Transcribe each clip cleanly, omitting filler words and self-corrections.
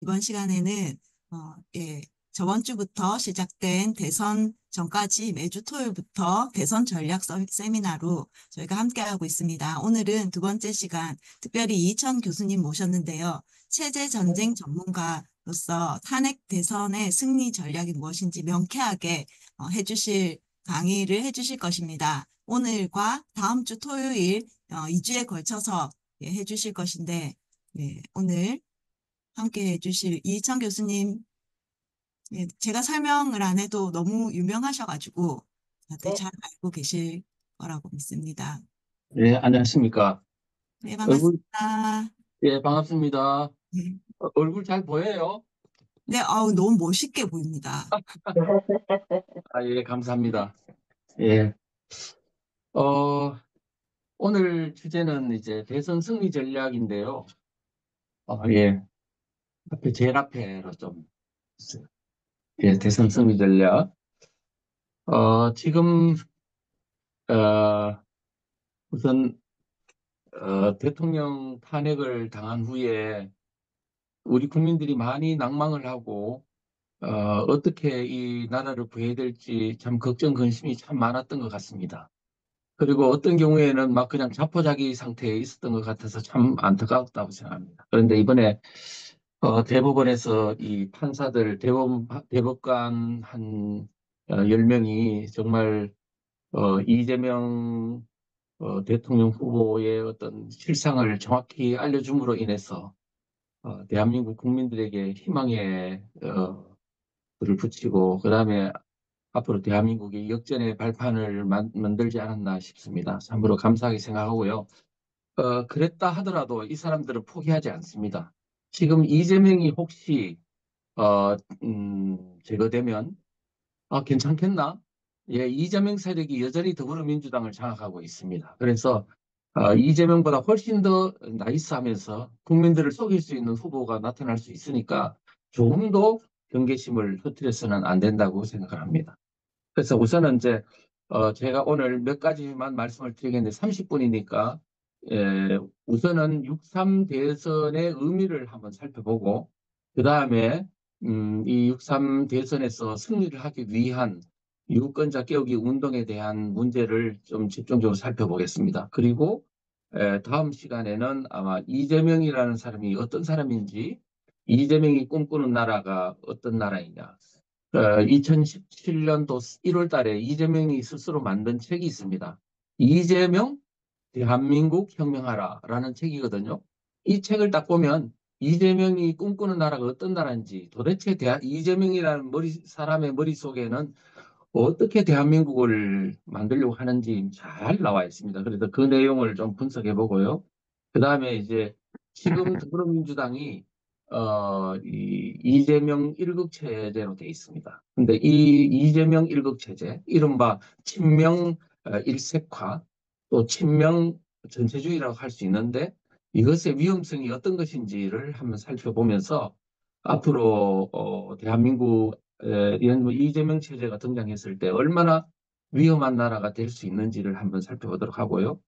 이번 시간에는 저번 주부터 시작된 대선 전까지 매주 토요일부터 대선 전략 세미나로 저희가 함께하고 있습니다. 오늘은 두 번째 시간, 특별히 이희천 교수님 모셨는데요. 체제 전쟁 전문가로서 탄핵 대선의 승리 전략이 무엇인지 명쾌하게 강의를 해주실 것입니다. 오늘과 다음 주 토요일 2주에 걸쳐서 해주실 것인데, 오늘 함께 해주실 이희창 교수님, 제가 설명을 안 해도 너무 유명하셔가지고 다들 네, 잘 알고 계실 거라고 믿습니다. 네, 안녕하십니까. 네, 얼굴, 반갑습니다. 예, 반갑습니다. 네, 얼굴 잘 보여요? 네, 아우, 너무 멋있게 보입니다. 아, 예, 감사합니다. 예, 어, 오늘 주제는 이제 대선 승리 전략인데요. 예, 제일 앞에로 좀, 있어요. 예, 대선 승리 전략. 지금, 어, 우선, 대통령 탄핵을 당한 후에 우리 국민들이 많이 낭망을 하고, 어떻게 이 나라를 구해야 될지 참 걱정, 근심이 참 많았던 것 같습니다. 그리고 어떤 경우에는 막 그냥 자포자기 상태에 있었던 것 같아서 참 안타깝다고 생각합니다. 그런데 이번에 대법원에서 이 판사들, 대법관 한 10명이 정말 이재명 대통령 후보의 어떤 실상을 정확히 알려줌으로 인해서 대한민국 국민들에게 희망의 불을 붙이고 그다음에 앞으로 대한민국이 역전의 발판을 만들지 않았나 싶습니다. 참으로 감사하게 생각하고요. 그랬다 하더라도 이 사람들은 포기하지 않습니다. 지금 이재명이 혹시 제거되면 괜찮겠나? 예, 이재명 세력이 여전히 더불어민주당을 장악하고 있습니다. 그래서 이재명보다 훨씬 더 나이스하면서 국민들을 속일 수 있는 후보가 나타날 수 있으니까 조금 더 경계심을 흐트려서는 안 된다고 생각을 합니다. 그래서 우선은 이제 제가 오늘 몇 가지만 말씀을 드리겠는데 30분이니까 우선은 6.3 대선의 의미를 한번 살펴보고 그 다음에 이 6.3 대선에서 승리를 하기 위한 유권자 깨우기 운동에 대한 문제를 좀 집중적으로 살펴보겠습니다. 그리고 다음 시간에는 아마 이재명이라는 사람이 어떤 사람인지 이재명이 꿈꾸는 나라가 어떤 나라이냐 2017년도 1월 달에 이재명이 스스로 만든 책이 있습니다. 이재명 대한민국 혁명하라라는 책이거든요. 이 책을 딱 보면 이재명이 꿈꾸는 나라가 어떤 나라인지 도대체 이재명이라는 사람의 머릿속에는 어떻게 대한민국을 만들려고 하는지 잘 나와 있습니다. 그래서 그 내용을 좀 분석해 보고요. 그 다음에 이제 지금 더불어민주당이 이 이재명 일극 체제로 돼 있습니다. 근데 이 이재명 일극 체제, 이른바 친명 일색화, 또 친명 전체주의라고 할 수 있는데 이것의 위험성이 어떤 것인지를 한번 살펴보면서 앞으로 대한민국 이런 뭐 이재명 체제가 등장했을 때 얼마나 위험한 나라가 될 수 있는지를 한번 살펴보도록 하고요.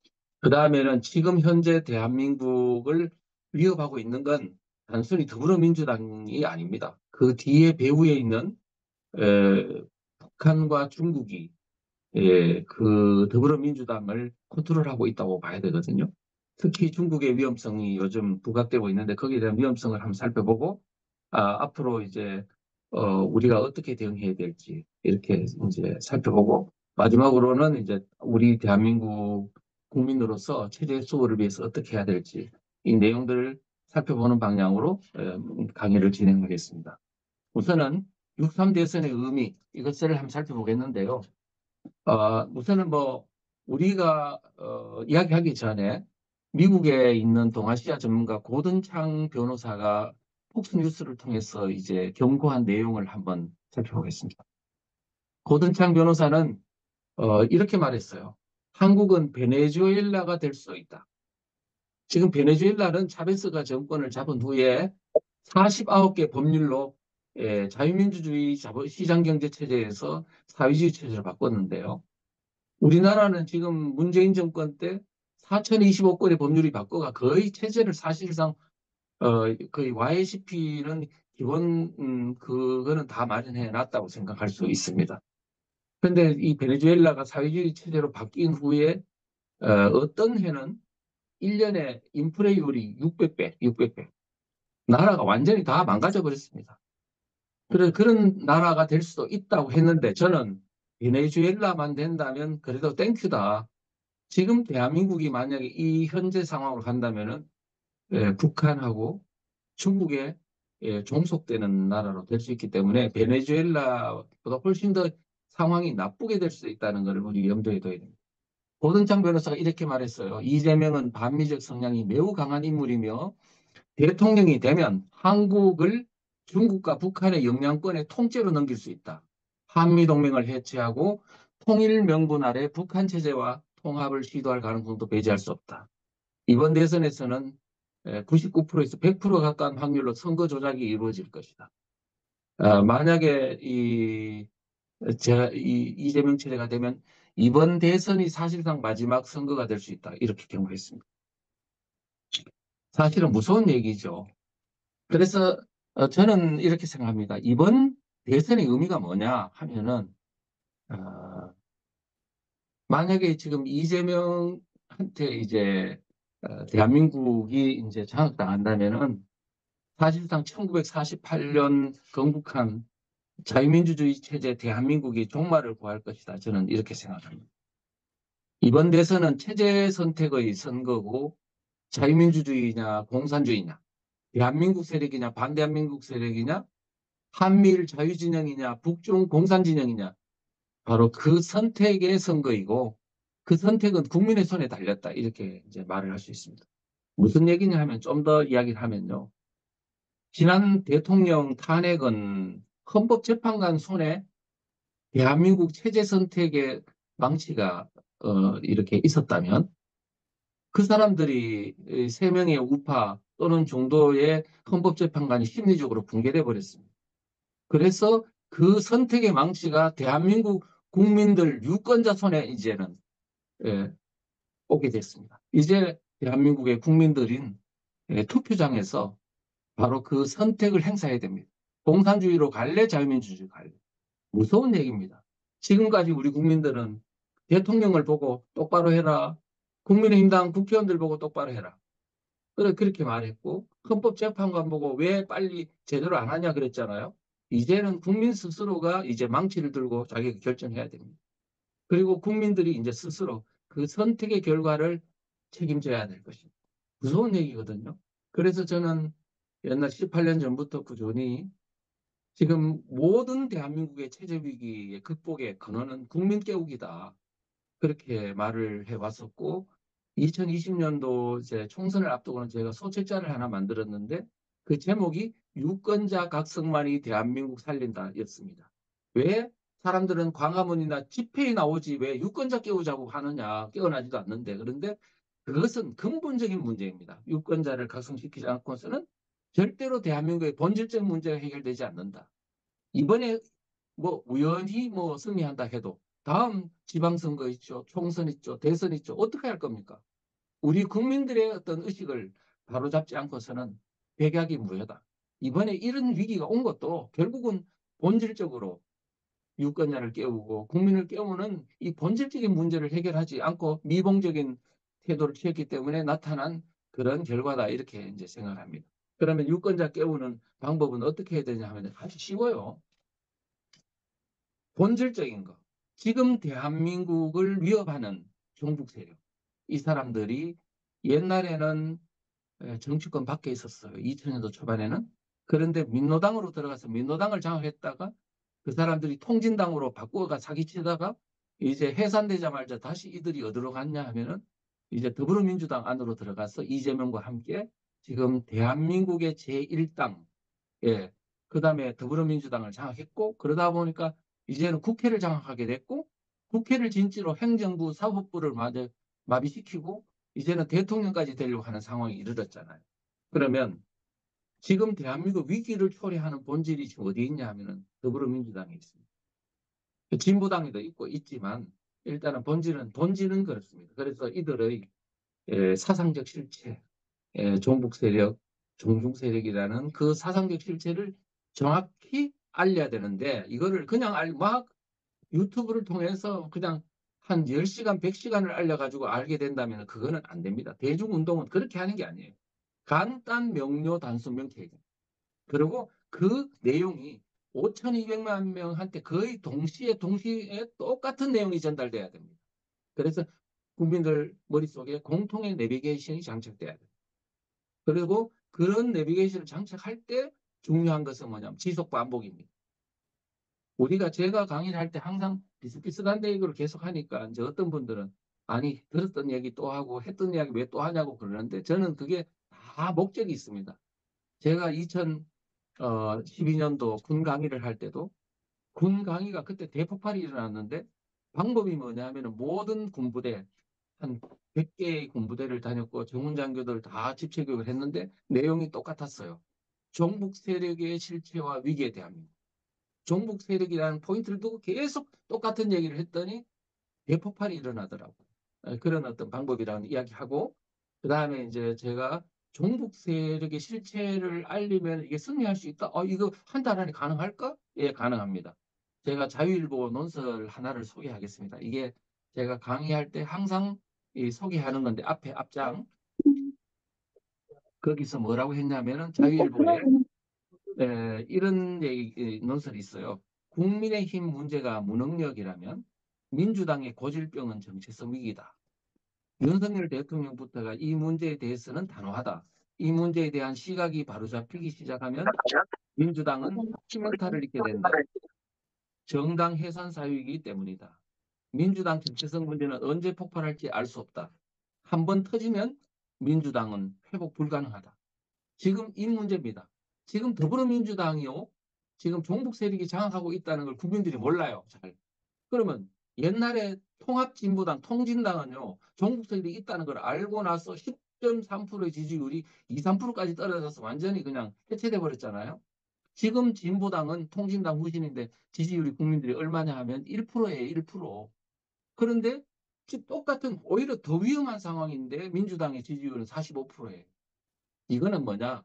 그 다음에는 지금 현재 대한민국을 위협하고 있는 건 단순히 더불어민주당이 아닙니다. 그 뒤에 배후에 있는 북한과 중국이 그 더불어민주당을 컨트롤하고 있다고 봐야 되거든요. 특히 중국의 위험성이 요즘 부각되고 있는데 거기에 대한 위험성을 한번 살펴보고 앞으로 이제 우리가 어떻게 대응해야 될지 이렇게 이제 살펴보고 마지막으로는 이제 우리 대한민국 국민으로서 체제 수호를 위해서 어떻게 해야 될지 이 내용들을 살펴보는 방향으로 강의를 진행하겠습니다. 우선은 6.3 대선의 의미 이것을 한번 살펴보겠는데요. 우선은 뭐 우리가 이야기하기 전에 미국에 있는 동아시아 전문가 고든창 변호사가 폭스뉴스를 통해서 이제 경고한 내용을 한번 살펴보겠습니다. 고든창 변호사는 이렇게 말했어요. 한국은 베네수엘라가 될 수 있다. 지금 베네수엘라는 차베스가 정권을 잡은 후에 49개 법률로 자유민주주의 시장경제 체제에서 사회주의 체제로 바꿨는데요. 우리나라는 지금 문재인 정권 때 4,025건의 법률이 바꿔가 거의 체제를 사실상 거의 YCP는 기본 그거는 다 마련해 놨다고 생각할 수 있습니다. 그런데 이 베네수엘라가 사회주의 체제로 바뀐 후에 어떤 해는 1년에 인플레이율이 600배, 600배. 나라가 완전히 다 망가져 버렸습니다. 그런 나라가 될 수도 있다고 했는데 저는 베네수엘라만 된다면 그래도 땡큐다. 지금 대한민국이 만약에 이 현재 상황으로 간다면은 북한하고 중국에 종속되는 나라로 될 수 있기 때문에 베네수엘라보다 훨씬 더 상황이 나쁘게 될 수 있다는 것을 우리 염두에 둬야 됩니다. 고든창 변호사가 이렇게 말했어요. 이재명은 반미적 성향이 매우 강한 인물이며 대통령이 되면 한국을 중국과 북한의 영향권의 통째로 넘길 수 있다. 한미동맹을 해체하고 통일 명분 아래 북한 체제와 통합을 시도할 가능성도 배제할 수 없다. 이번 대선에서는 99%에서 100% 가까운 확률로 선거 조작이 이루어질 것이다. 만약에 이재명 체제가 되면 이번 대선이 사실상 마지막 선거가 될 수 있다. 이렇게 경고했습니다. 사실은 무서운 얘기죠. 그래서 저는 이렇게 생각합니다. 이번 대선의 의미가 뭐냐 하면은 어, 만약에 지금 이재명한테 이제 대한민국이 이제 장악당한다면은 사실상 1948년 건국한 자유민주주의 체제 대한민국이 종말을 구할 것이다. 저는 이렇게 생각합니다. 이번 대선은 체제 선택의 선거고 자유민주주의냐 공산주의냐 대한민국 세력이냐 반대한민국 세력이냐 한미일 자유진영이냐 북중 공산진영이냐 바로 그 선택의 선거이고 그 선택은 국민의 손에 달렸다. 이렇게 이제 말을 할 수 있습니다. 무슨 얘기냐 하면 좀 더 이야기를 하면요. 지난 대통령 탄핵은 헌법재판관 손에 대한민국 체제 선택의 망치가 이렇게 있었다면 그 사람들이 세 명의 우파 또는 정도의 헌법재판관이 심리적으로 붕괴돼 버렸습니다. 그래서 그 선택의 망치가 대한민국 국민들 유권자 손에 이제는 예, 오게 됐습니다. 이제 대한민국의 국민들인 투표장에서 바로 그 선택을 행사해야 됩니다. 공산주의로 갈래, 자유민주주의 갈래. 무서운 얘기입니다. 지금까지 우리 국민들은 대통령을 보고 똑바로 해라. 국민의힘당 국회의원들 보고 똑바로 해라. 그렇게 말했고 헌법재판관 보고 왜 빨리 제대로 안 하냐 그랬잖아요. 이제는 국민 스스로가 이제 망치를 들고 자기가 결정해야 됩니다. 그리고 국민들이 이제 스스로 그 선택의 결과를 책임져야 될 것입니다. 무서운 얘기거든요. 그래서 저는 옛날 18년 전부터 꾸준히 지금 모든 대한민국의 체제 위기의 극복의 근원은 국민 깨우기다. 그렇게 말을 해왔었고 2020년도 이제 총선을 앞두고는 제가 소책자를 하나 만들었는데 그 제목이 유권자 각성만이 대한민국 살린다였습니다. 왜 사람들은 광화문이나 집회에 나오지 왜 유권자 깨우자고 하느냐 깨어나지도 않는데 그런데 그것은 근본적인 문제입니다. 유권자를 각성시키지 않고서는 절대로 대한민국의 본질적 문제가 해결되지 않는다. 이번에 뭐 우연히 뭐 승리한다 해도 다음 지방선거 있죠. 총선 있죠. 대선 있죠. 어떻게 할 겁니까? 우리 국민들의 어떤 의식을 바로잡지 않고서는 백약이 무효다. 이번에 이런 위기가 온 것도 결국은 본질적으로 유권자를 깨우고 국민을 깨우는 이 본질적인 문제를 해결하지 않고 미봉적인 태도를 취했기 때문에 나타난 그런 결과다. 이렇게 이제 생각합니다. 그러면 유권자 깨우는 방법은 어떻게 해야 되냐 하면 아주 쉬워요. 본질적인 거. 지금 대한민국을 위협하는 종북 세력. 이 사람들이 옛날에는 정치권 밖에 있었어요. 2000년도 초반에는. 그런데 민노당으로 들어가서 민노당을 장악했다가 그 사람들이 통진당으로 바꾸어가 사기치다가 이제 해산되자마자 다시 이들이 어디로 갔냐 하면은 이제 더불어민주당 안으로 들어가서 이재명과 함께 지금 대한민국의 제1당, 예, 그 다음에 더불어민주당을 장악했고 그러다 보니까 이제는 국회를 장악하게 됐고 국회를 진지로 행정부, 사법부를 마비시키고 이제는 대통령까지 되려고 하는 상황이 이르렀잖아요. 그러면 지금 대한민국 위기를 초래하는 본질이 지금 어디 있냐 하면은 더불어민주당에 있습니다. 진보당에도 있고 있지만 일단은 본질은 그렇습니다. 그래서 이들의 사상적 실체, 종북 세력, 종중 세력이라는 그 사상적 실체를 정확히 알려야 되는데 이거를 그냥 막 유튜브를 통해서 그냥 한 10시간, 100시간을 알려가지고 알게 된다면 그거는 안 됩니다. 대중운동은 그렇게 하는 게 아니에요. 간단, 명료, 단순, 명쾌하게. 그리고 그 내용이 5,200만 명한테 거의 동시에 똑같은 내용이 전달돼야 됩니다. 그래서 국민들 머릿속에 공통의 내비게이션이 장착돼야 돼요. 그리고 그런 내비게이션을 장착할 때 중요한 것은 뭐냐면 지속 반복입니다. 제가 강의를 할 때 항상 비슷비슷한 얘기를 계속 하니까 이제 어떤 분들은 아니 들었던 얘기 또 하고 했던 이야기 왜 또 하냐고 그러는데 저는 그게 다 목적이 있습니다. 제가 2012년도 군 강의를 할 때도 군 강의가 그때 대폭발이 일어났는데 방법이 뭐냐 하면은 모든 군부대 한 100개의 군부대를 다녔고 정훈장교들 다 집체교육을 했는데 내용이 똑같았어요. 종북 세력의 실체와 위기에 대합니다. 종북 세력이라는 포인트를 두고 계속 똑같은 얘기를 했더니 대폭발이 일어나더라고요. 그런 어떤 방법이라는 이야기하고 그다음에 이제 제가 종북 세력의 실체를 알리면 이게 승리할 수 있다. 이거 한 달 안에 가능할까? 예, 가능합니다. 제가 자유일보 논설 하나를 소개하겠습니다. 이게 제가 강의할 때 항상 소개하는 건데 앞에 앞장 거기서 뭐라고 했냐면은 자유일보에 이런 논설이 있어요. 국민의힘 문제가 무능력이라면 민주당의 고질병은 정체성 위기다. 윤석열 대통령부터가 이 문제에 대해서는 단호하다. 이 문제에 대한 시각이 바로잡히기 시작하면 민주당은 치명타를 입게 된다. 정당 해산 사유이기 때문이다. 민주당 정체성 문제는 언제 폭발할지 알 수 없다. 한번 터지면 민주당은 회복 불가능하다. 지금 이 문제입니다. 지금 더불어민주당이요. 지금 종북 세력이 장악하고 있다는 걸 국민들이 몰라요. 잘. 그러면 옛날에 통합진보당, 통진당은요. 종북 세력이 있다는 걸 알고 나서 10.3%의 지지율이 2, 3%까지 떨어져서 완전히 그냥 해체돼 버렸잖아요. 지금 진보당은 통진당 후신인데 지지율이 국민들이 얼마냐 하면 1%예요. 1%. 그런데 똑같은 오히려 더 위험한 상황인데 민주당의 지지율은 45%예요. 이거는 뭐냐?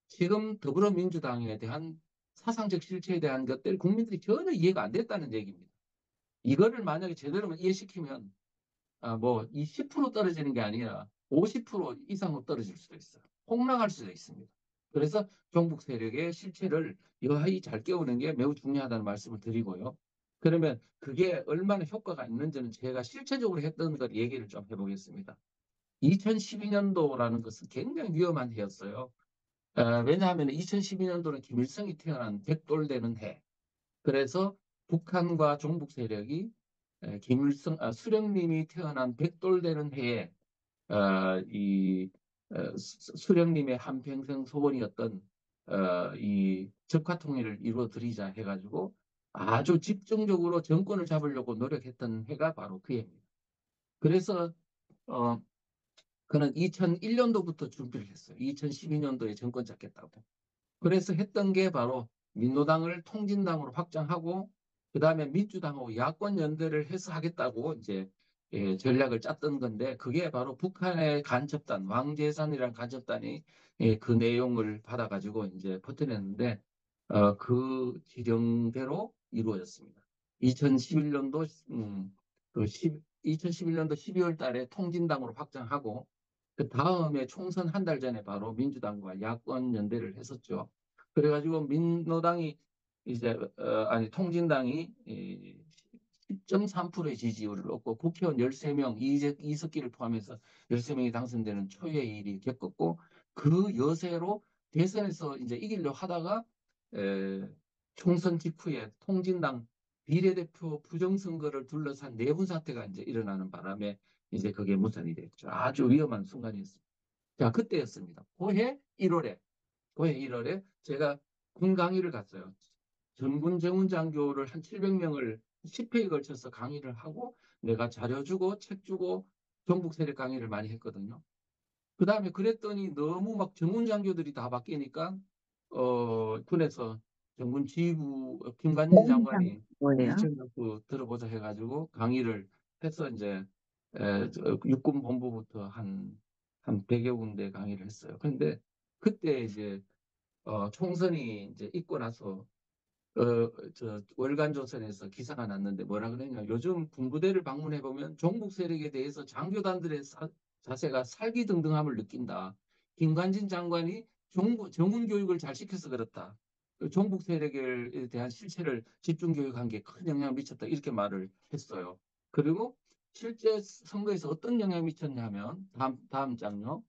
지금 더불어민주당에 대한 사상적 실체에 대한 것들 국민들이 전혀 이해가 안 됐다는 얘기입니다. 이거를 만약에 제대로 이해시키면 이 10% 떨어지는 게 아니라 50% 이상으로 떨어질 수도 있어요. 폭락할 수도 있습니다. 그래서 종북 세력의 실체를 여하이 잘 깨우는 게 매우 중요하다는 말씀을 드리고요. 그러면 그게 얼마나 효과가 있는지는 제가 실체적으로 했던 걸 얘기를 좀 해보겠습니다. 2012년도라는 것은 굉장히 위험한 해였어요. 왜냐하면 2012년도는 김일성이 태어난 100돌 되는 해. 그래서 북한과 종북 세력이 수령님이 태어난 100돌 되는 해에 수령님의 한평생 소원이었던 이 적화통일을 이루어드리자 해가지고 아주 집중적으로 정권을 잡으려고 노력했던 해가 바로 그 해입니다. 그래서 어, 그는 2001년도부터 준비를 했어요. 2012년도에 정권 잡겠다고. 그래서 했던 게 바로 민노당을 통진당으로 확장하고 그다음에 민주당하고 야권 연대를 해서 하겠다고 이제 전략을 짰던 건데 그게 바로 북한의 간첩단 왕재산이라는 간첩단이 그 내용을 받아가지고 이제 퍼뜨렸는데 그 지령대로 이루어졌습니다. 2011년도 2011년도 12월 달에 통진당으로 확장하고 그 다음에 총선 한 달 전에 바로 민주당과 야권 연대를 했었죠. 그래가지고 민노당이 이제 아니 통진당이 10.3%의 지지율을 얻고 국회의원 13명 이석기를 포함해서 13명이 당선되는 초유의 일이 겪었고 그 여세로 대선에서 이제 이기려 하다가 에, 총선 직후에 통진당 비례대표 부정선거를 둘러싼 내분 사태가 이제 일어나는 바람에 이제 그게 무산이 됐죠. 아주 위험한 순간이었습니다. 자, 그때였습니다. 올해 1월에 제가 군 강의를 갔어요. 전군 정훈장교를 한 700명을 10회에 걸쳐서 강의를 하고 내가 자료 주고 책 주고 종북 세력 강의를 많이 했거든요. 그 다음에 그랬더니 너무 막 정훈장교들이 다 바뀌니까 군에서 정군 지휘부 김관진 공장 장관이 뭐예요? 이청학부 들어보자 해가지고 강의를 해서 이제 육군 본부부터 한 100여 군데 강의를 했어요. 근데 그때 이제 총선이 이제 있고 나서 월간조선에서 기사가 났는데 뭐라 그러냐. 요즘 군부대를 방문해 보면 종북 세력에 대해서 장교단들의 자세가 살기등등함을 느낀다. 김관진 장관이 정군 교육을 잘 시켜서 그렇다. 그 종북 세력에 대한 실체를 집중 교육한 게 큰 영향을 미쳤다. 이렇게 말을 했어요. 그리고 실제 선거에서 어떤 영향을 미쳤냐면 다음 장요.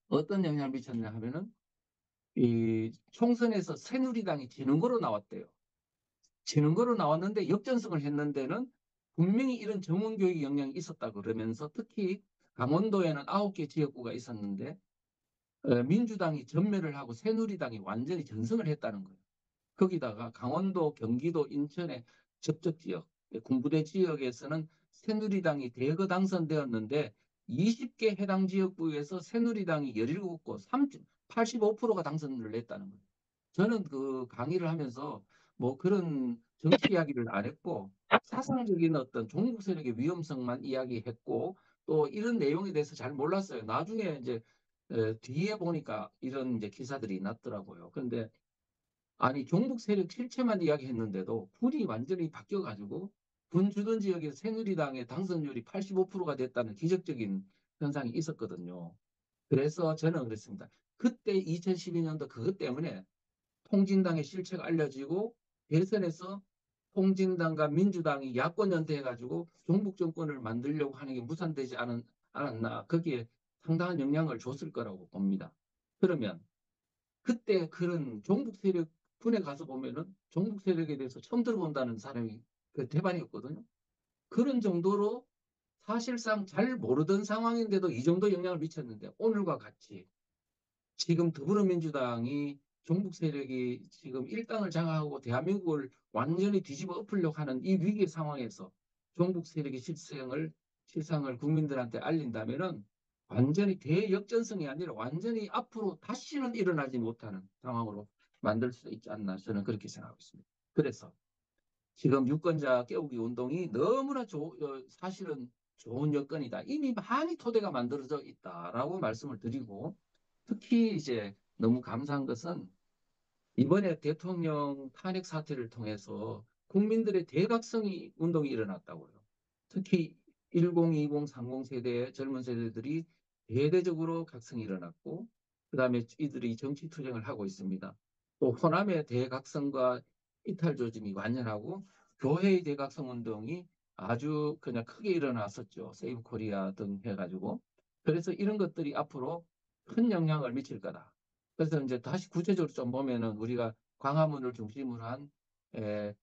어떤 영향을 미쳤냐 하면은 이 총선에서 새누리당이 지는 거로 나왔대요. 지는 거로 나왔는데 역전승을 했는데는 분명히 이런 정원교육 영향이 있었다 그러면서 특히 강원도에는 9개 지역구가 있었는데 민주당이 전멸을 하고 새누리당이 완전히 전승을 했다는 거예요. 거기다가 강원도, 경기도, 인천의 접촉 지역, 군부대 지역에서는 새누리당이 대거 당선되었는데 20개 해당 지역구에서 새누리당이 17곳, 85%가 당선을 했다는 거예요. 저는 그 강의를 하면서 뭐 그런 정치 이야기를 안 했고 사상적인 어떤 종북 세력의 위험성만 이야기했고 또 이런 내용에 대해서 잘 몰랐어요. 나중에 이제 뒤에 보니까 이런 이제 기사들이 났더라고요. 근데 아니 종북 세력 실체만 이야기했는데도 군이 완전히 바뀌어가지고 군 주둔 지역에서 새누리당의 당선율이 85%가 됐다는 기적적인 현상이 있었거든요. 그래서 저는 그랬습니다. 그때 2012년도 그것 때문에 통진당의 실체가 알려지고 대선에서 통진당과 민주당이 야권 연대해가지고 종북 정권을 만들려고 하는 게 무산되지 않았나 거기에 상당한 영향을 줬을 거라고 봅니다. 그러면 그때 그런 종북 세력 군에 가서 보면은 종북 세력에 대해서 처음 들어본다는 사람이 그 대반이었거든요. 그런 정도로 사실상 잘 모르던 상황인데도 이 정도 영향을 미쳤는데 오늘과 같이 지금 더불어민주당이 종북 세력이 지금 일당을 장악하고 대한민국을 완전히 뒤집어 엎으려고 하는 이 위기 상황에서 종북 세력의 실상을 국민들한테 알린다면은 완전히 대역전성이 아니라 완전히 앞으로 다시는 일어나지 못하는 상황으로 만들 수 있지 않나 저는 그렇게 생각하고 있습니다. 그래서 지금 유권자 깨우기 운동이 너무나 사실은 좋은 여건이다. 이미 많이 토대가 만들어져 있다라고 말씀을 드리고 특히 이제 너무 감사한 것은 이번에 대통령 탄핵 사태를 통해서 국민들의 대각성이 운동이 일어났다고요. 특히 10, 20, 30 세대 젊은 세대들이 대대적으로 각성이 일어났고 그다음에 이들이 정치 투쟁을 하고 있습니다. 또 호남의 대각성과 이탈 조짐이 완연하고 교회의 대각성 운동이 아주 그냥 크게 일어났었죠. 세이브 코리아 등 해가지고. 그래서 이런 것들이 앞으로 큰 영향을 미칠 거다. 그래서 이제 다시 구체적으로 좀 보면은 우리가 광화문을 중심으로 한 에,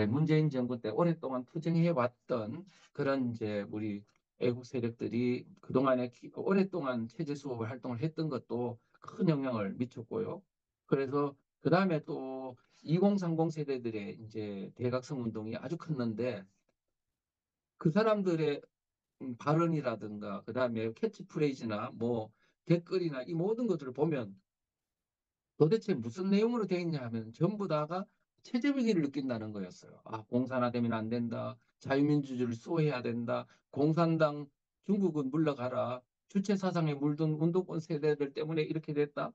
문재인 정부 때 오랫동안 투쟁해 왔던 그런 이제 우리 애국 세력들이 그동안에 오랫동안 체제 수호 활동을 했던 것도 큰 영향을 미쳤고요. 그래서 그 다음에 또 2030 세대들의 이제 대각성 운동이 아주 컸는데 그 사람들의 발언이라든가 그 다음에 캐치프레이즈나 뭐 댓글이나 이 모든 것들을 보면 도대체 무슨 내용으로 되어 있냐 하면 전부 다가 체제 위기를 느낀다는 거였어요. 아, 공산화되면 안 된다. 자유민주주의를 수호해야 된다. 공산당 중국은 물러가라. 주체 사상에 물든 운동권 세대들 때문에 이렇게 됐다.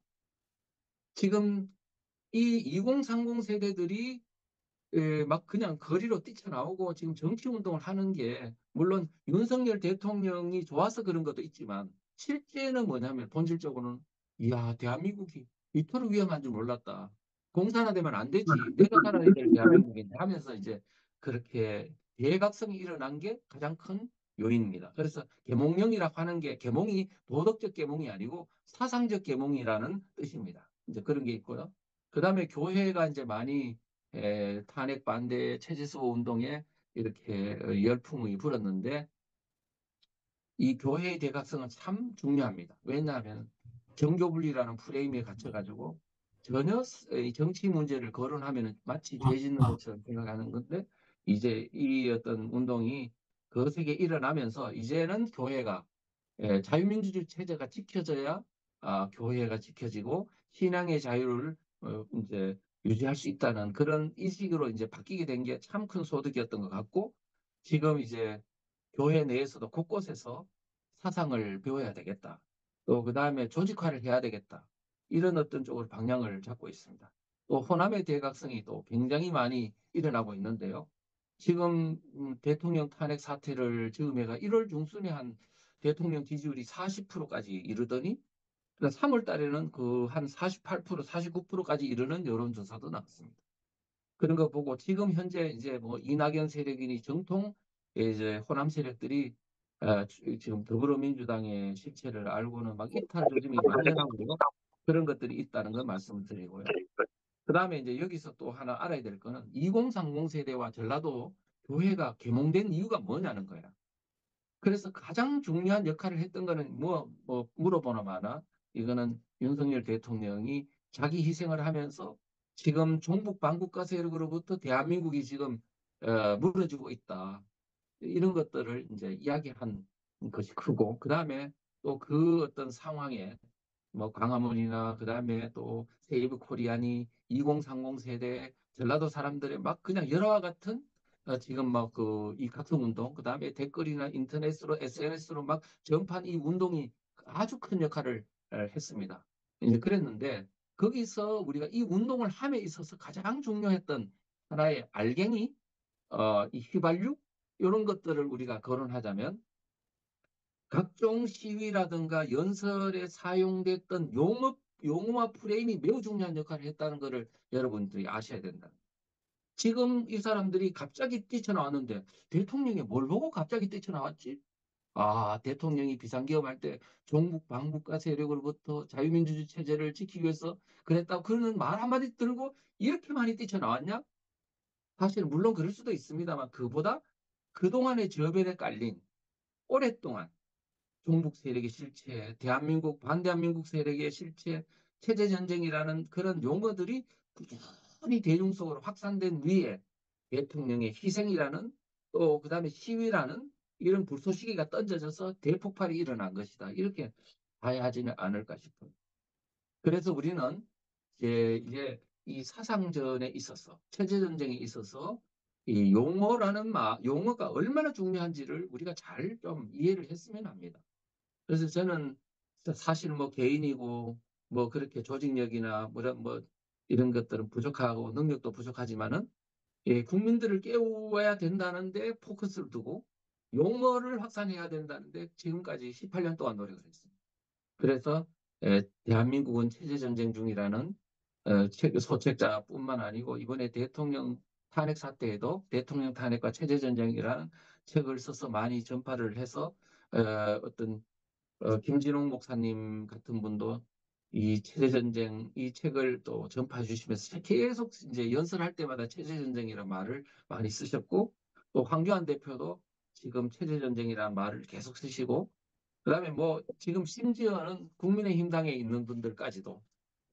지금 이 2030 세대들이 막 그냥 거리로 뛰쳐나오고 지금 정치 운동을 하는 게 물론 윤석열 대통령이 좋아서 그런 것도 있지만 실제는 뭐냐면 본질적으로는 이야 대한민국이 이토록 위험한 줄 몰랐다. 공산화되면 안 되지. 내가 살아야 될 대한민국인데 하면서 이제 그렇게 대각성이 일어난 게 가장 큰 요인입니다. 그래서 계몽령이라고 하는 게 계몽이 도덕적 계몽이 아니고 사상적 계몽이라는 뜻입니다. 이제 그런 게 있고요. 그다음에 교회가 이제 많이 탄핵 반대 체제수호 운동에 이렇게 열풍이 불었는데 이 교회의 대각성은 참 중요합니다. 왜냐하면 정교분리라는 프레임에 갇혀가지고 전혀 이 정치 문제를 거론하면 마치 죄 짓는 것처럼 생각하는 건데 이제 이 어떤 운동이 거세게 일어나면서 이제는 교회가 자유민주주의 체제가 지켜져야 교회가 지켜지고 신앙의 자유를 이제 유지할 수 있다는 그런 인식으로 이제 바뀌게 된 게 참 큰 소득이었던 것 같고 지금 이제 교회 내에서도 곳곳에서 사상을 배워야 되겠다. 또 그다음에 조직화를 해야 되겠다. 이런 어떤 쪽으로 방향을 잡고 있습니다. 또 호남의 대각성이 또 굉장히 많이 일어나고 있는데요. 지금 대통령 탄핵 사태를 즈음해가 1월 중순에 한 대통령 지지율이 40%까지 이르더니 3월 달에는 그 한 48%, 49%까지 이르는 여론조사도 나왔습니다. 그런 거 보고 지금 현재 이제 뭐 이낙연 세력이니 정통 이제 호남 세력들이 지금 더불어민주당의 실체를 알고는 막 이탈 조짐이 만연하고 그런 것들이 있다는 걸 말씀을 드리고요. 그다음에 이제 여기서 또 하나 알아야 될 거는 2030 세대와 전라도 교회가 계몽된 이유가 뭐냐는 거야. 그래서 가장 중요한 역할을 했던 거는 뭐 물어보나 마나 이거는 윤석열 대통령이 자기 희생을 하면서 지금 종북 반국가 세력으로부터 대한민국이 지금 무너지고 있다. 이런 것들을 이제 이야기한 것이 크고 그다음에 또 그 어떤 상황에 뭐 광화문이나 그다음에 또 세이브 코리아니 2030 세대 전라도 사람들의 막 그냥 열화와 같은 지금 막 그 이 각성운동 그다음에 댓글이나 인터넷으로 SNS로 막 전판 이 운동이 아주 큰 역할을 했습니다. 이제 그랬는데 거기서 우리가 이 운동을 함에 있어서 가장 중요했던 하나의 알갱이 이 휘발유 이런 것들을 우리가 거론하자면 각종 시위라든가 연설에 사용됐던 용어와 프레임이 매우 중요한 역할을 했다는 것을 여러분들이 아셔야 된다. 지금 이 사람들이 갑자기 뛰쳐나왔는데 대통령이 뭘 보고 갑자기 뛰쳐나왔지? 아, 대통령이 비상기업할 때 종북 반국가 세력으로부터 자유민주주의 체제를 지키기 위해서 그랬다고 그러는 말 한마디 들고 이렇게 많이 뛰쳐나왔냐? 사실 물론 그럴 수도 있습니다만 그보다 그동안의 저변에 깔린 오랫동안 종북 세력의 실체, 대한민국, 반대한민국 세력의 실체, 체제전쟁이라는 그런 용어들이 꾸준히 대중 속으로 확산된 위에 대통령의 희생이라는 또 그다음에 시위라는 이런 불쏘시개가 던져져서 대폭발이 일어난 것이다. 이렇게 봐야 하지는 않을까 싶어요. 그래서 우리는 이제 이 사상전에 있어서 체제전쟁에 있어서 이 용어가 얼마나 중요한지를 우리가 잘 좀 이해를 했으면 합니다. 그래서 저는 사실 뭐 개인이고 뭐 그렇게 조직력이나 뭐 이런 것들은 부족하고 능력도 부족하지만은 국민들을 깨워야 된다는데 포커스를 두고 용어를 확산해야 된다는데 지금까지 18년 동안 노력을 했습니다. 그래서 대한민국은 체제전쟁 중이라는 소책자뿐만 아니고 이번에 대통령 탄핵 사태에도 대통령 탄핵과 체제전쟁이라는 책을 써서 많이 전파를 해서 어떤 김진홍 목사님 같은 분도 이 체제전쟁 이 책을 또 전파해 주시면서 계속 이제 연설할 때마다 체제전쟁이라는 말을 많이 쓰셨고 또 황교안 대표도 지금 체제전쟁이라는 말을 계속 쓰시고 그다음에 뭐 지금 심지어는 국민의힘 당에 있는 분들까지도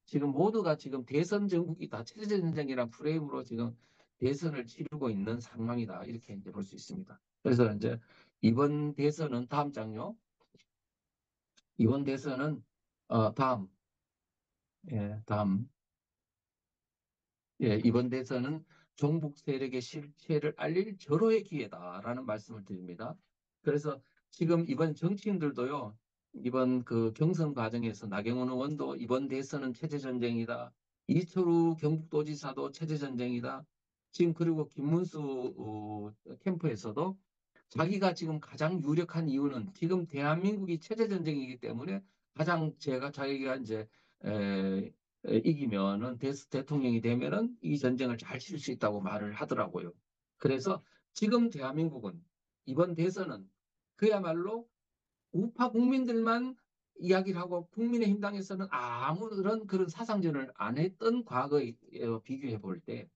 지금 모두가 지금 대선 전국이 다 체제전쟁이란 프레임으로 지금 대선을 치르고 있는 상황이다 이렇게 이제 볼 수 있습니다. 그래서 이제 이번 대선은 다음 장요. 이번 대선은 다음 다음 이번 대선은 종북 세력의 실체를 알릴 절호의 기회다라는 말씀을 드립니다. 그래서 지금 이번 정치인들도요, 이번 그 경선 과정에서 나경원 의원도 이번 대선은 체제전쟁이다. 이철우 경북도지사도 체제전쟁이다. 지금 그리고 김문수 캠프에서도 자기가 지금 가장 유력한 이유는 지금 대한민국이 체제전쟁이기 때문에 가장 자기가 이제 에, 이기면은 대통령이 되면은 이 전쟁을 잘 치를 수 있다고 말을 하더라고요. 그래서 지금 대한민국은 이번 대선은 그야말로 우파 국민들만 이야기를 하고 국민의힘 당에서는 아무런 그런 사상전을 안 했던 과거에 비교해 볼 때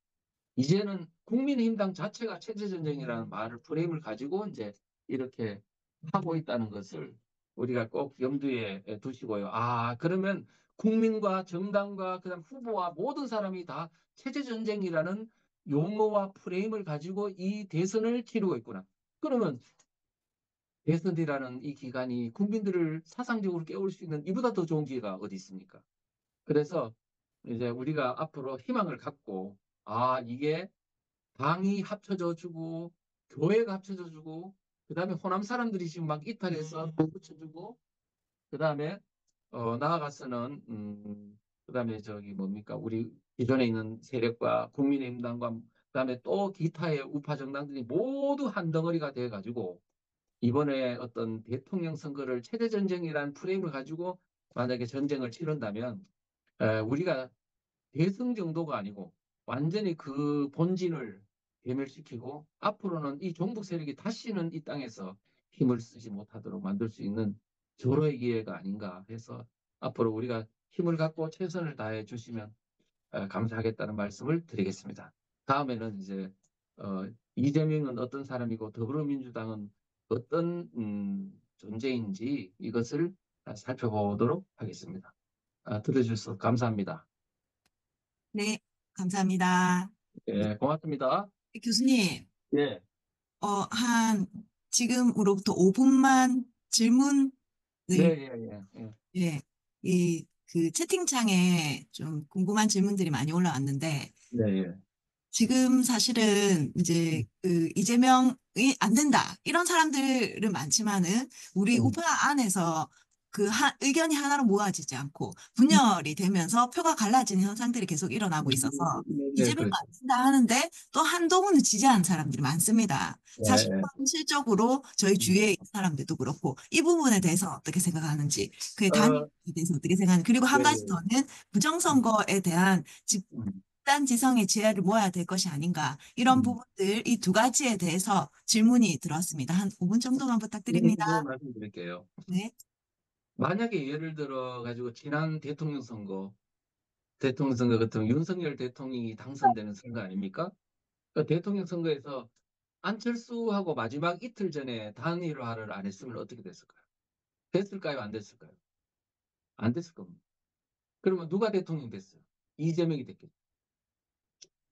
이제는 국민의힘당 자체가 체제전쟁이라는 말을 프레임을 가지고 이제 이렇게 하고 있다는 것을 우리가 꼭 염두에 두시고요. 아, 그러면 국민과 정당과 그다음 후보와 모든 사람이 다 체제전쟁이라는 용어와 프레임을 가지고 이 대선을 치르고 있구나. 그러면 대선이라는 이 기간이 국민들을 사상적으로 깨울 수 있는 이보다 더 좋은 기회가 어디 있습니까? 그래서 이제 우리가 앞으로 희망을 갖고 아, 이게 당이 합쳐져 주고 교회가 합쳐져 주고 그다음에 호남 사람들이 지금 막 이탈해서 붙여주고 그다음에 나아가서는 그다음에 저기 뭡니까 우리 기존에 있는 세력과 국민의힘당과 그다음에 또 기타의 우파 정당들이 모두 한 덩어리가 돼 가지고 이번에 어떤 대통령 선거를 체제 전쟁이라는 프레임을 가지고 만약에 전쟁을 치른다면 우리가 대승 정도가 아니고 완전히 그 본진을 괴멸시키고 앞으로는 이 종북 세력이 다시는 이 땅에서 힘을 쓰지 못하도록 만들 수 있는 절호의 기회가 아닌가 해서 앞으로 우리가 힘을 갖고 최선을 다해 주시면 감사하겠다는 말씀을 드리겠습니다. 다음에는 이제 이재명은 어떤 사람이고 더불어민주당은 어떤 존재인지 이것을 살펴보도록 하겠습니다. 들어주셔서 감사합니다. 네, 감사합니다. 예, 고맙습니다. 교수님, 예, 한 지금으로부터 5분만 질문을, 네, 예, 예, 예, 예, 그 채팅창에 좀 궁금한 질문들이 많이 올라왔는데, 네, 예. 지금 사실은 이제 그 이재명이 안 된다 이런 사람들은 많지만은 우리 음, 우파 안에서 의견이 하나로 모아지지 않고 분열이 되면서 표가 갈라지는 현상들이 계속 일어나고 있어서 네, 이재명 안 그렇죠. 된다 하는데 또 한동훈을 지지하는 사람들이 많습니다. 예, 사실 예. 현실적으로 저희 음. 주위에 있는 사람들도 그렇고 이 부분에 대해서 어떻게 생각하는지 그 단일에 어, 대해서 어떻게 생각하는지 그리고 예, 한 가지 예. 더는 음, 부정선거에 대한 음. 집단 지성의 지혜를 모아야 될 것이 아닌가. 이런 음. 부분들, 이 두 가지에 대해서 질문이 들어왔습니다. 한 5분 정도만 네, 부탁드립니다. 네, 말씀드릴게요. 네. 만약에 예를 들어 가지고 지난 대통령 선거 같은 윤석열 대통령이 당선되는 선거 아닙니까? 그 대통령 선거에서 안철수하고 마지막 이틀 전에 단일화를 안 했으면 어떻게 됐을까요? 됐을까요? 안 됐을까요? 안 됐을 겁니다. 그러면 누가 대통령 됐어요? 이재명이 됐겠죠.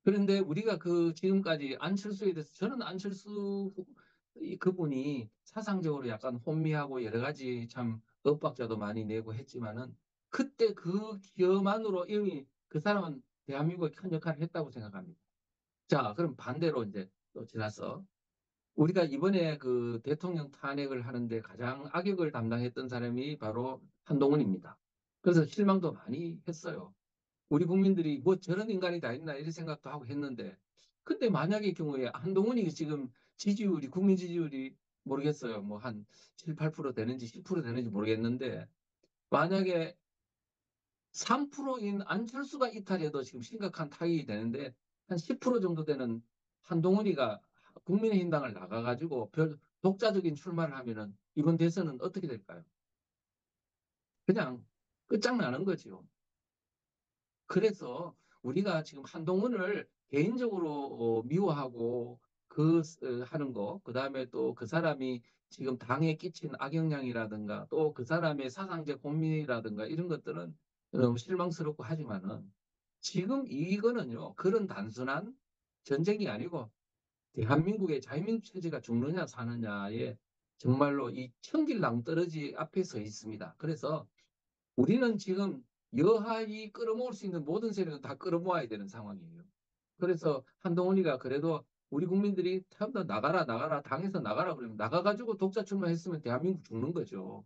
그런데 우리가 그 지금까지 안철수에 대해서 저는 그분이 사상적으로 약간 혼미하고 여러 가지 참 엇박자도 많이 내고 했지만은 그때 그 기여만으로 이미 그 사람은 대한민국에 큰 역할을 했다고 생각합니다. 자, 그럼 반대로 이제 또 지나서 우리가 이번에 그 대통령 탄핵을 하는데 가장 악역을 담당했던 사람이 바로 한동훈입니다. 그래서 실망도 많이 했어요. 우리 국민들이 뭐 저런 인간이 다 있나 이런 생각도 하고 했는데 근데 만약의 경우에 한동훈이 지금 지지율이 국민 지지율이 모르겠어요. 뭐 한 7, 8% 되는지 10% 되는지 모르겠는데 만약에 3%인 안철수가 이탈해도 지금 심각한 타격이 되는데 한 10% 정도 되는 한동훈이가 국민의힘당을 나가가지고 독자적인 출마를 하면은 이번 대선은 어떻게 될까요? 그냥 끝장나는 거죠. 그래서 우리가 지금 한동훈을 개인적으로 미워하고 하는 거, 그다음에 또 그 사람이 지금 당에 끼친 악영향이라든가 또 그 사람의 사상적 혼미라든가 이런 것들은 너무 실망스럽고 하지만은 지금 이거는요, 그런 단순한 전쟁이 아니고 대한민국의 자유민주 체제가 죽느냐 사느냐에 정말로 이 천길 낭떠러지 앞에 서 있습니다. 그래서 우리는 지금 여하이 끌어모을 수 있는 모든 세력은 다 끌어모아야 되는 상황이에요. 그래서 한동훈이가 그래도 우리 국민들이 처음부터 나가라 나가라 당에서 나가라 그러면 나가가지고 독자 출마했으면 대한민국 죽는 거죠.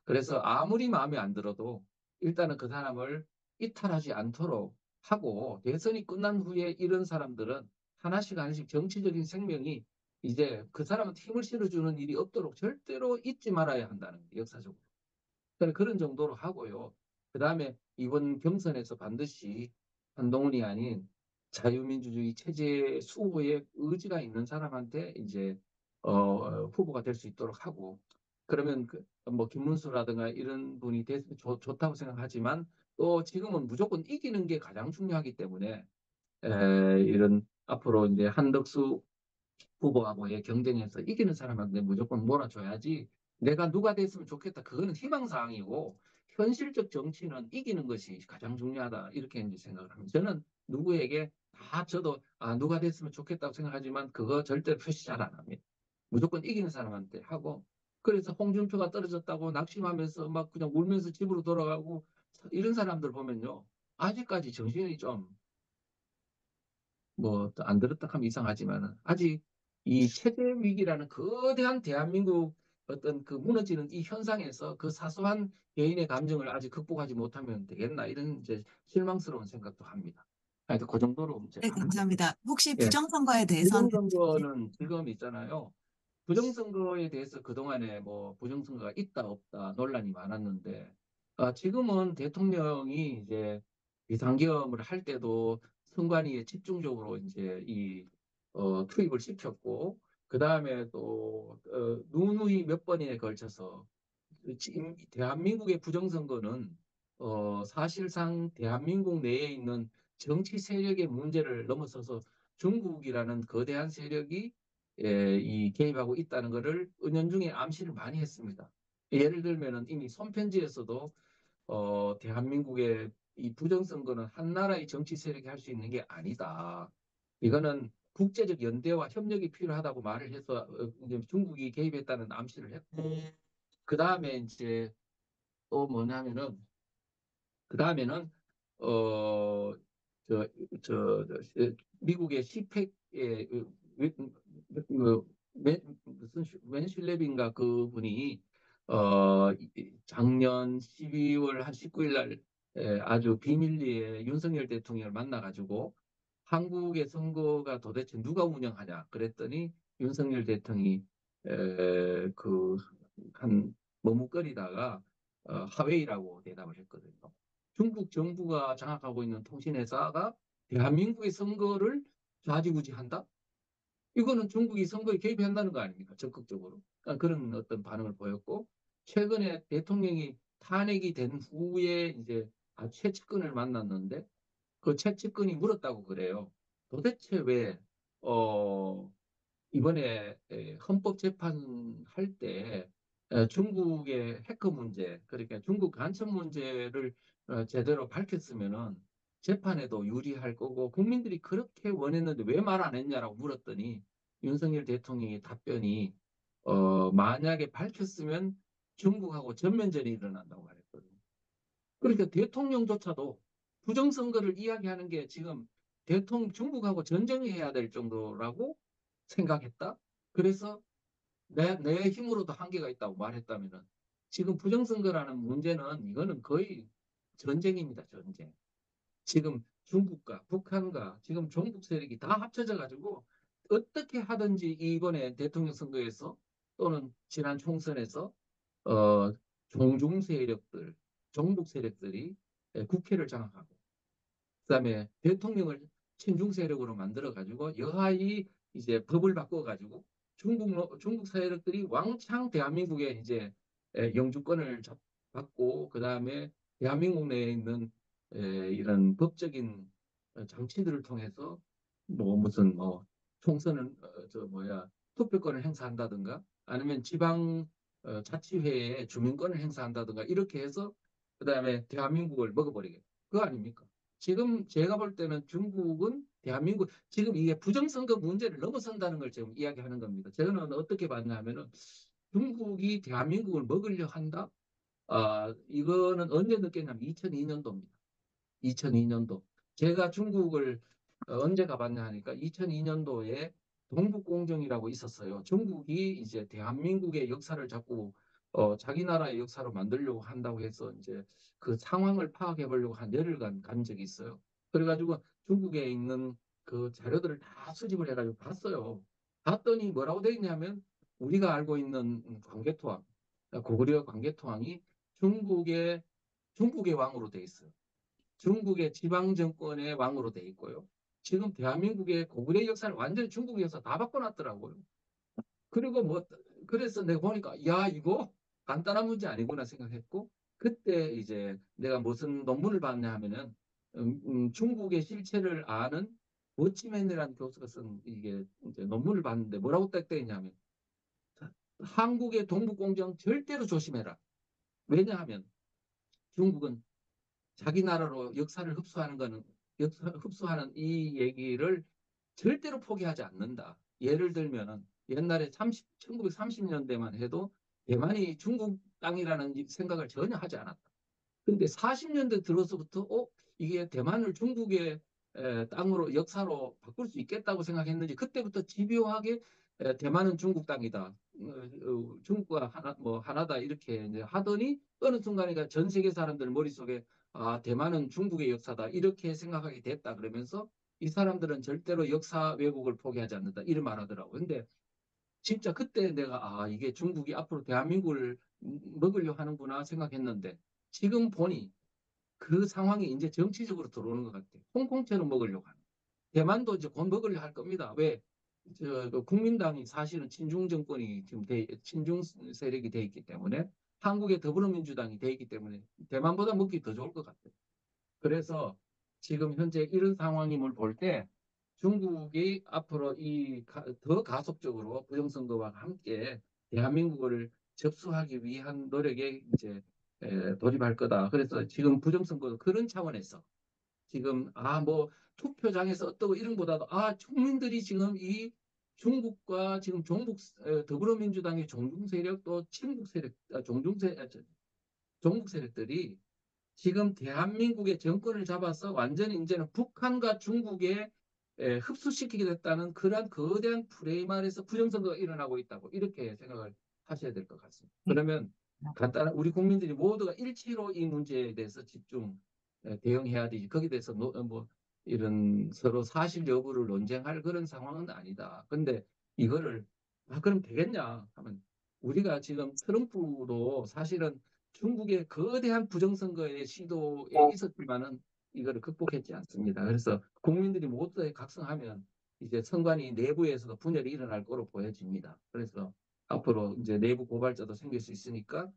그래서 아무리 마음에 안 들어도 일단은 그 사람을 이탈하지 않도록 하고 대선이 끝난 후에 이런 사람들은 하나씩 하나씩 정치적인 생명이 이제 그 사람한테 힘을 실어주는 일이 없도록 절대로 잊지 말아야 한다는 거예요, 역사적으로. 그런 정도로 하고요. 그 다음에 이번 경선에서 반드시 한동훈이 아닌 자유민주주의 체제 수호의 의지가 있는 사람한테 이제 후보가 될 수 있도록 하고 그러면 뭐 김문수라든가 이런 분이 됐으면 좋다고 생각하지만 또 지금은 무조건 이기는 게 가장 중요하기 때문에 이런 앞으로 이제 한덕수 후보하고의 경쟁에서 이기는 사람한테 무조건 몰아줘야지 내가 누가 됐으면 좋겠다. 그거는 희망사항이고 현실적 정치는 이기는 것이 가장 중요하다. 이렇게 이제 생각을 합니다. 저는 누구에게 다 저도 누가 됐으면 좋겠다고 생각하지만 그거 절대로 표시 잘 안 합니다. 무조건 이기는 사람한테 하고 그래서 홍준표가 떨어졌다고 낙심하면서 막 그냥 울면서 집으로 돌아가고 이런 사람들 보면요. 아직까지 정신이 좀 뭐 안 들었다 하면 이상하지만 아직 이 체제 위기라는 거대한 대한민국 어떤 그 무너지는 이 현상에서 그 사소한 개인의 감정을 아직 극복하지 못하면 되겠나 이런 이제 실망스러운 생각도 합니다. 하여튼 그 정도로 이제 네, 합니다. 감사합니다. 혹시 예. 부정선거에 대해서는 부정선거는 지금 있잖아요. 부정선거에 대해서 그동안에 뭐 부정선거가 있다 없다 논란이 많았는데 지금은 대통령이 이제 비상계엄을 할 때도 선관위에 집중적으로 이제 투입을 시켰고 그 다음에 또 누누이 몇 번에 걸쳐서 지금 대한민국의 부정선거는 사실상 대한민국 내에 있는 정치 세력의 문제를 넘어서서 중국이라는 거대한 세력이 이 개입하고 있다는 것을 은연중에 암시를 많이 했습니다. 예를 들면은 이미 손편지에서도 대한민국의 이 부정선거는 한 나라의 정치 세력이 할 수 있는 게 아니다. 이거는 국제적 연대와 협력이 필요하다고 말을 해서 이제 중국이 개입했다는 암시를 했고 그 다음에 이제 또 뭐냐면은 그 다음에는 어 저 미국의 시팩의 무슨 웬슐랩인가 그분이 작년 12월 한 19일 날 아주 비밀리에 윤석열 대통령을 만나가지고 한국의 선거가 도대체 누가 운영하냐 그랬더니 윤석열 대통령이 그한 머뭇거리다가 하웨이라고 대답을 했거든요. 중국 정부가 장악하고 있는 통신회사가 대한민국의 선거를 좌지우지한다? 이거는 중국이 선거에 개입한다는 거 아닙니까? 적극적으로. 그런 어떤 반응을 보였고, 최근에 대통령이 탄핵이 된 후에 이제 최측근을 만났는데, 그 최측근이 물었다고 그래요. 도대체 왜, 어, 이번에 헌법재판 할 때 중국의 해커 문제, 그러니까 중국 간첩 문제를 제대로 밝혔으면은 재판에도 유리할 거고 국민들이 그렇게 원했는데 왜 말 안 했냐라고 물었더니 윤석열 대통령의 답변이 만약에 밝혔으면 중국하고 전면전이 일어난다고 말했거든요. 그러니까 대통령조차도 부정선거를 이야기하는 게 지금 중국하고 전쟁을 해야 될 정도라고 생각했다. 그래서 내 힘으로도 한계가 있다고 말했다면은 지금 부정선거라는 문제는 이거는 거의 전쟁입니다, 전쟁. 지금 중국과 북한과 지금 종북 세력이 다 합쳐져 가지고 어떻게 하든지 이번에 대통령 선거에서 또는 지난 총선에서 어, 종중 세력들, 종북 세력들이 국회를 장악하고 그다음에 대통령을 친중 세력으로 만들어 가지고 여하이 이제 법을 바꿔 가지고 중국 세력들이 왕창 대한민국에 이제 영주권을 받고 그다음에 대한민국 내에 있는 이런 법적인 장치들을 통해서 뭐 무슨 뭐 총선을 저 뭐야 투표권을 행사한다든가 아니면 지방 자치회에 주민권을 행사한다든가 이렇게 해서 그다음에 대한민국을 먹어버리게 그거 아닙니까? 지금 제가 볼 때는 중국은 대한민국 지금 이게 부정선거 문제를 넘어선다는 걸 지금 이야기하는 겁니다. 저는 어떻게 봤냐 하면은 중국이 대한민국을 먹으려 한다? 이거는 언제 느꼈냐면 2002년도입니다. 2002년도. 제가 중국을 언제 가봤냐 하니까 2002년도에 동북공정이라고 있었어요. 중국이 이제 대한민국의 역사를 자꾸 자기 나라의 역사로 만들려고 한다고 해서 이제 그 상황을 파악해 보려고 한 열흘간 간 적이 있어요. 그래가지고 중국에 있는 그 자료들을 다 수집을 해가지고 봤어요. 봤더니 뭐라고 돼 있냐면 우리가 알고 있는 광개토왕, 고구려 광개토왕이 중국의 중국의 왕으로 돼 있어요. 중국의 지방 정권의 왕으로 돼 있고요. 지금 대한민국의 고구려 역사를 완전히 중국에서 다 바꿔놨더라고요. 그리고 뭐 그래서 내가 보니까 야 이거 간단한 문제 아니구나 생각했고 그때 이제 내가 무슨 논문을 봤냐 하면은 중국의 실체를 아는 워치맨이라는 교수가 쓴 이게 이제 논문을 봤는데 뭐라고 딱 돼 있냐면 한국의 동북공정 절대로 조심해라. 왜냐하면 중국은 자기 나라로 역사를 흡수하는 거는 흡수하는 이 얘기를 절대로 포기하지 않는다. 예를 들면은 옛날에 1930년대만 해도 대만이 중국 땅이라는 생각을 전혀 하지 않았다. 근데 40년대 들어서부터 이게 대만을 중국의 땅으로 역사로 바꿀 수 있겠다고 생각했는지 그때부터 집요하게 대만은 중국 땅이다. 중국과 하나 뭐 하나다 이렇게 이제 하더니 어느 순간에 전 세계 사람들 머릿속에 아, 대만은 중국의 역사다 이렇게 생각하게 됐다 그러면서 이 사람들은 절대로 역사 왜곡을 포기하지 않는다 이런 말하더라고요. 근데 진짜 그때 내가 아, 이게 중국이 앞으로 대한민국을 먹으려 하는구나 생각했는데 지금 보니 그 상황이 이제 정치적으로 들어오는 것 같아요. 홍콩처럼 먹으려고 하는. 대만도 이제 곧 먹으려 할 겁니다. 왜? 그 국민당이 사실은 친중 정권이 지금 친중 세력이 돼 있기 때문에 한국의 더불어민주당이 돼 있기 때문에 대만보다 먹기 더 좋을 것 같아요. 그래서 지금 현재 이런 상황임을 볼 때 중국이 앞으로 더 가속적으로 부정선거와 함께 대한민국을 접수하기 위한 노력에 이제 돌입할 거다. 그래서 지금 부정선거도 그런 차원에서 지금 뭐 투표장에서 어떠고 이런 보다도 국민들이 지금 이 중국과 지금 더불어민주당의 종중 세력 또 친북 세력 종북 세력들이 지금 대한민국의 정권을 잡아서 완전히 이제는 북한과 중국에 흡수시키게 됐다는 그러한 거대한 프레임 안에서 부정선거가 일어나고 있다고 이렇게 생각을 하셔야 될 것 같습니다. 네. 그러면 간단한 우리 국민들이 모두가 일치로 이 문제에 대해서 집중 대응해야 되지. 거기에 대해서 뭐 이런 서로 사실 여부를 논쟁할 그런 상황은 아니다. 근데 이거를 그럼 되겠냐 하면 우리가 지금 트럼프도 사실은 중국의 거대한 부정선거의 시도에 있었지만은 이거를 극복했지 않습니다. 그래서 국민들이 모두 다 각성하면 이제 선관위 내부에서도 분열이 일어날 거로 보여집니다. 그래서 앞으로 이제 내부 고발자도 생길 수 있으니까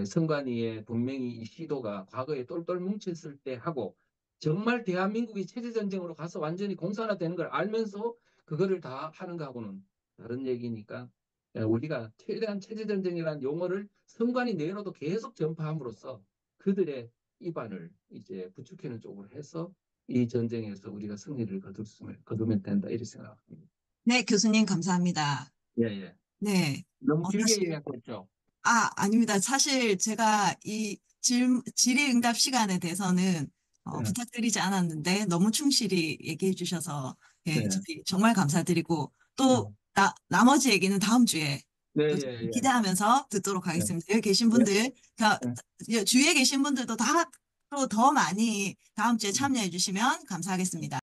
선관위에 분명히 이 시도가 과거에 똘똘 뭉쳤을 때 하고 정말 대한민국이 체제전쟁으로 가서 완전히 공산화되는 걸 알면서 그거를 다 하는 거하고는 다른 얘기니까 우리가 최대한 체제전쟁이라는 용어를 선관위 내로도 계속 전파함으로써 그들의 입안을 이제 부추기는 쪽으로 해서 이 전쟁에서 우리가 승리를 거두면 된다 이렇게 생각합니다. 네, 교수님 감사합니다. 예, 예. 네. 너무 길게 사실 이야기했죠. 아닙니다. 사실 제가 이 질의응답 시간에 대해서는 예, 부탁드리지 않았는데 너무 충실히 얘기해 주셔서 예, 예, 저희 정말 감사드리고 예. 또 나머지 얘기는 다음 주에 네, 또 예, 예, 기대하면서 듣도록 예, 하겠습니다. 여기 계신 예, 분들, 예. 주위에 계신 분들도 다 또 더 많이 다음 주에 음. 참여해 주시면 감사하겠습니다.